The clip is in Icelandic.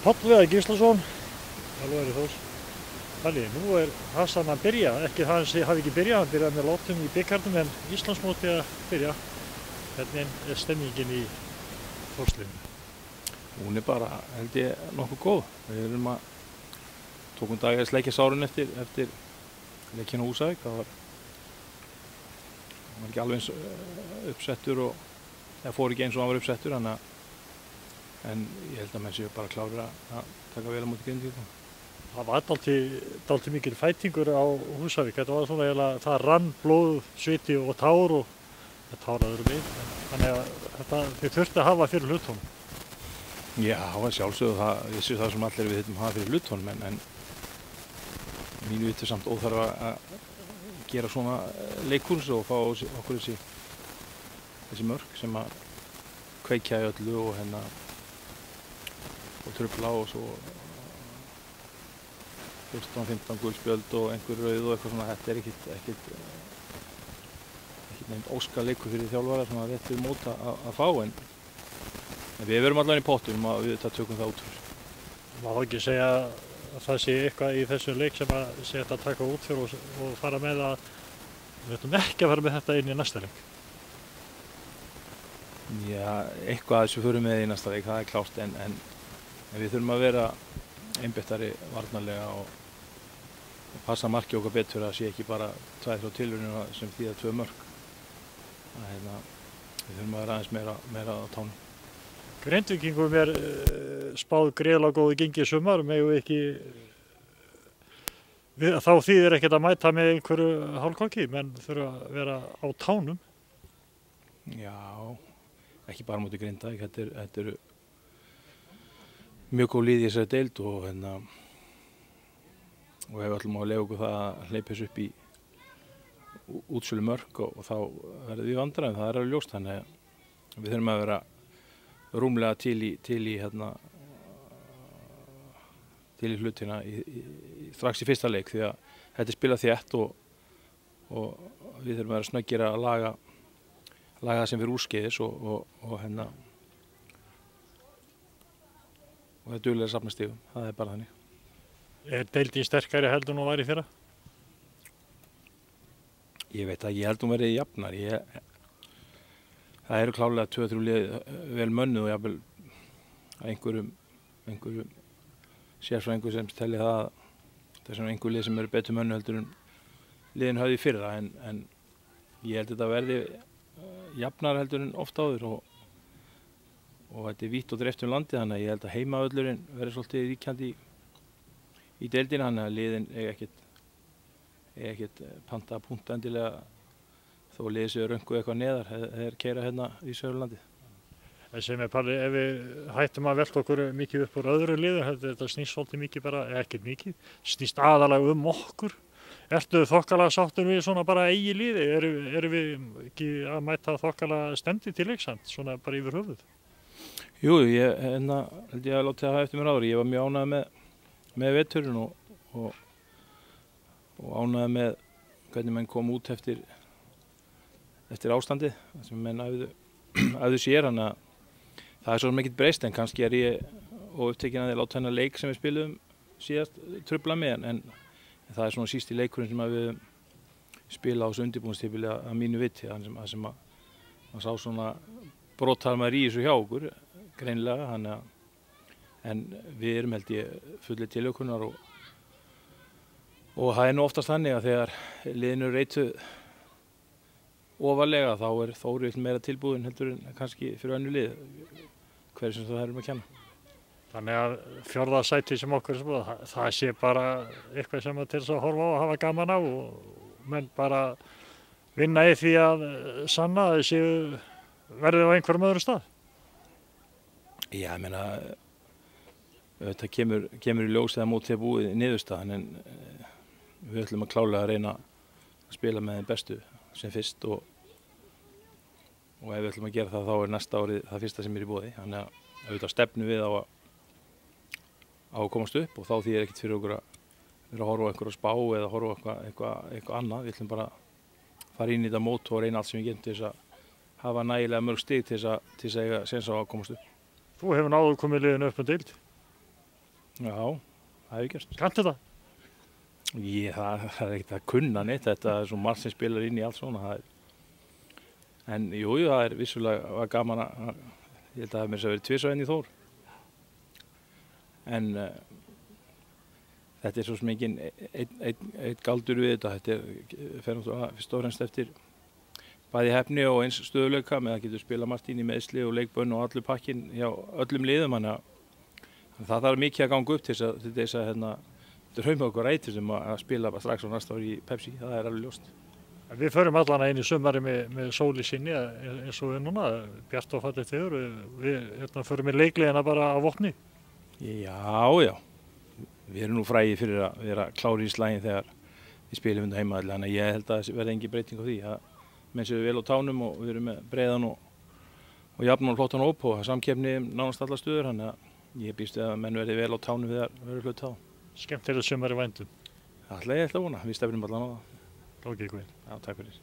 Páll Viðar Gíslason, þjálfari Þórs. Palli, nú Hassan að byrja, ekki það hann hafi ekki byrjað, hann byrjaði með látum í bikarnum en Íslandsmóti að byrja. Hvernig stemmingin í Þórsliðinu? Hún bara, held ég, nokkuð góð. Við erum tókum dag að sleikja sárun eftir leikinn á Húsavík. Það var ekki alveg eins uppsettur það fór ekki eins og hann var uppsettur, en ég held að menn séu bara klárir að taka vel á móti Grindvíkingum. Það var dálítið mikil fætingur á Húsavík. Þetta var svona eiginlega, það rann blóð, sviti og tár og tár að öðru megin. Þannig að þið þurfti að hafa fyrir hlutunum. Já, sjálfsögðu það, vissi það sem allir við þurfum hafa fyrir hlutunum, en mínu vitu samt óþarf að gera svona leikkúrs og fá okkur þessi mörk sem að kveikja í öllu og trufla og svo 14-15 gulspjöld og einhver rauð og eitthvað svona. Þetta ekkert nefnt óskaleikur fyrir þjálfara sem að réttu móta að fá, en við verum allavega í pottum og við tökum það út fyrir. Má þá ekki segja að það sé eitthvað í þessum leik sem að sé þetta að taka út fyrir og fara með að við ætlum ekki að fara með þetta inn í næsta leik? Já, eitthvað þessu förum með í næsta leik, það klárt, en við þurfum að vera einbettari varnarlega og passa markið okkar betur að sé ekki bara 2-3 tilraunir sem þýða 2 mörk. Við þurfum að vera aðeins meira á tánum. Grindvíkingum spáð gríðarlega góðu gengi í sumar, megum við ekki þá þýðir ekkert að mæta með einhverju hálfkóki, menn þurfa að vera á tánum. Já, ekki bara móti Grindavík, þetta eru mjög góð lið í þessari deild og ef við ætlum að leyfa okkur það að hleypa þessu upp í útsölu mörk og þá verðum við í vandræðum, það alveg ljóst, þannig að við þurfum að vera rúmlega til í hlutina strax í fyrsta leik, því að þetta spilað þétt og við þurfum að vera snöggir að laga það sem fyrir úrskeiðis og það er duglega að safna stigum, það er bara þannig. Deildin sterkari heldur nú var í fyrra? Ég veit að ég held hún verið jafnar. Það eru klárlega 2-3 lið vel mönnuð og jafnvel einhverjum sérfræðingur sem telli það að það er svona einhver lið sem eru betur mönnuð heldur en liðin höfðu í fyrra, en ég held að þetta verði jafnar heldur en oft áður og þetta er vítt og dreift landið, þannig að ég held að heimavöllurinn verði svolítið ríkjandi í deildina, þannig að liðin eiga ekkert panta að punta endilega þó liðið séu röngu eitthvað neðar þeir keyra hérna í Suðurlandi. En sem Palli, ef við hættum að velta okkur mikið upp úr öðru liðu, þetta snýst svolítið mikið bara, ekkert mikið, snýst aðalega okkur. Ertu þokkalega sáttur við svona bara eigi liði? Erum við ekki að mæta þokkalega stemmdi til leiksand, svona bara yfir höfuð? Jú, ég held ég að láta það eftir mér áður. Ég var mjög ánægður með veturinn og ánægður með hvernig menn kom út eftir ástandið sem menn æfðu sér, þannig að það er svo mikið breyst, en kannski er ég upptekinn að láta hennar leik sem við spiluðum síðast trufla mig, en það er svona sísti leikurinn sem við spila á þessu undirbúningstímabili að mínu viti, þannig sem maður sá svona brotthæmar í þessu hjá okkur greinilega, en við erum held ég fullir tilökunar og það er nú oftast þannig að þegar liðin eru reituð ofarlega þá er Þór meira tilbúin heldur en kannski fyrir önnur lið, hverju sem það er að kenna. Þannig að 4. sæti sem okkur er spáð, það sé bara eitthvað sem til þess að horfa á og hafa gaman á og menn bara vinna í því að sanna að þessi verði á einhverjum öðrum stað. Já, ég meina, þetta kemur í ljós þegar mótið er búið niðurstaðan, en við ætlum að klálega að reyna að spila með þeim bestu sem fyrst og ef við ætlum að gera það þá er næsta árið það fyrsta sem er í boði, þannig að auðvitað stefnum við á að komast upp og þá þýðir ekkert fyrir okkur að vera að horfa á einhverja spá eða horfa á eitthvað annað. Við ætlum bara að fara inn í þetta mót og reyna allt sem við getum til þess að hafa nægilega mörg stig til þess að eiga séns á að komast upp. Þú hefur náðu komið liðinu upp deild? Já, það hefur gerst. Kanntu það? Það er ekkert að kunna neitt, þetta er svo margt sem spilar inn í allt svona. En jú, það er vissulega gaman að, ég held að það hefur mér að verið 2 enn í Þór. En þetta er svo sem enginn einn galdur við þetta fer náttúrulega fyrst og fremst eftir bæði heppni og eins stöðuleika með að getur spila margt inn í meiðsli og leikbönn og allur pakkin hjá öllum liðum. Þannig að það þarf mikið að ganga upp til þess að drauma okkur rætur sem að spila strax á næsta ári í Pepsi, það er alveg ljóst. Við förum allan inn í sumari með sól í sinni eins og við núna, bjart og fallegt veður. Við förum með leikliðina bara á vopni. Já. Við erum nú frægir fyrir að vera klári í slaginn þegar við spilum undir heimavelli, þannig að ég held að það verði engin breyting á því. Menn séu vel á tánum og við erum með breiðan og jafnan og flottan hóp og samkeppni nánast alla stöður, þannig að ég býst að menn verði vel á tánum við að vera hlut á. Skemmtilegt sumar í vændum. Það ætla ég að vona, við stefnum allan á það. Gangi ykkur vel. Já, takk fyrir.